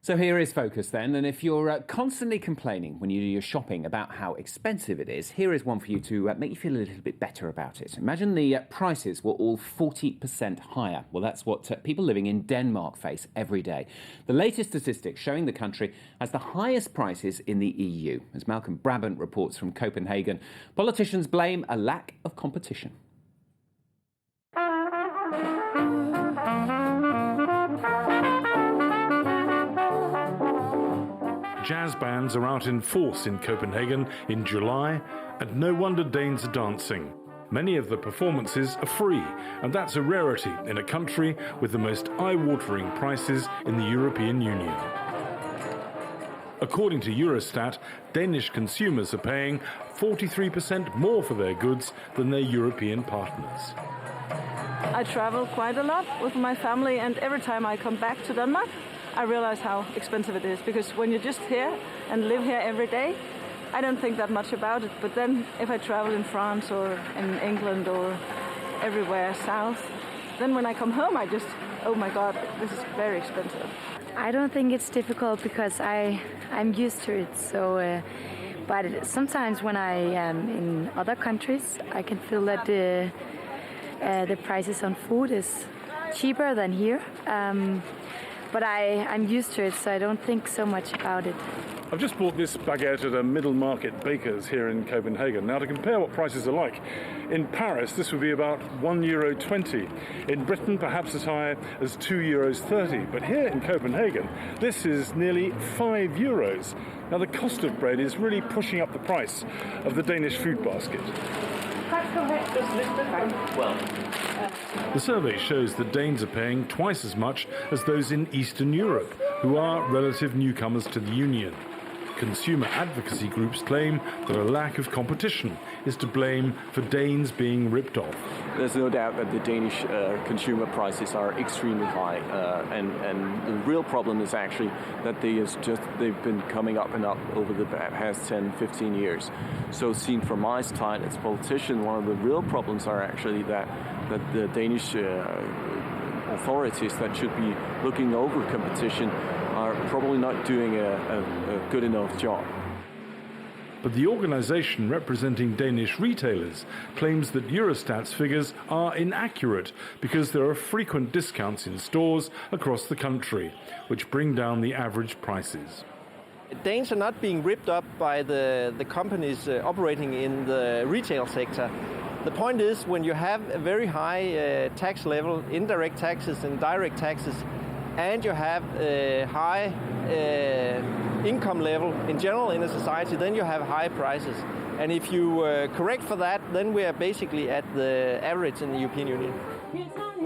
So here is Focus then, and if you're constantly complaining when you do your shopping about how expensive it is, here is one for you to make you feel a little bit better about it. Imagine the prices were all 40% higher. Well, that's what people living in Denmark face every day. The latest statistics showing the country has the highest prices in the EU. As Malcolm Brabant reports from Copenhagen, politicians blame a lack of competition. Jazz bands are out in force in Copenhagen in July, and no wonder Danes are dancing. Many of the performances are free, and that's a rarity in a country with the most eye-watering prices in the European Union. According to Eurostat, Danish consumers are paying 43% more for their goods than their European partners. I travel quite a lot with my family, and every time I come back to Denmark, I realize how expensive it is, because when you're just here and live here every day, I don't think that much about it. But then if I travel in France or in England or everywhere south, then when I come home, I just, oh my God, this is very expensive. I don't think it's difficult because I'm used to it. So, but sometimes when I am in other countries, I can feel that the prices on food is cheaper than here. But I'm used to it, so I don't think so much about it. I've just bought this baguette at a middle market baker's here in Copenhagen. Now, to compare what prices are like, in Paris this would be about €1.20. In Britain, perhaps as high as €2.30. But here in Copenhagen, this is nearly €5. Now, the cost of bread is really pushing up the price of the Danish food basket. The survey shows that Danes are paying twice as much as those in Eastern Europe, who are relative newcomers to the Union. Consumer advocacy groups claim that a lack of competition is to blame for Danes being ripped off. There's no doubt that the Danish consumer prices are extremely high, and the real problem is actually that they've been coming up and up over the past 10, 15 years. So seen from my side as a politician, one of the real problems are actually that the Danish authorities that should be looking over competition are probably not doing a good enough job. But the organisation representing Danish retailers claims that Eurostat's figures are inaccurate because there are frequent discounts in stores across the country, which bring down the average prices. Danes are not being ripped up by the companies operating in the retail sector. The point is, when you have a very high tax level, indirect taxes and direct taxes, and you have a high income level in general in a society, then you have high prices. And if you correct for that, then we are basically at the average in the European Union.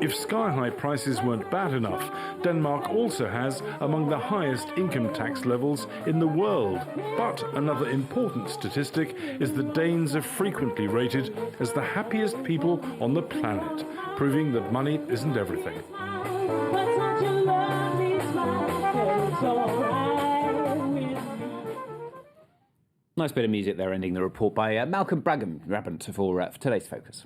If sky-high prices weren't bad enough, Denmark also has among the highest income tax levels in the world. But another important statistic is that Danes are frequently rated as the happiest people on the planet, proving that money isn't everything. Nice bit of music there ending the report by Malcolm Brabant for today's Focus.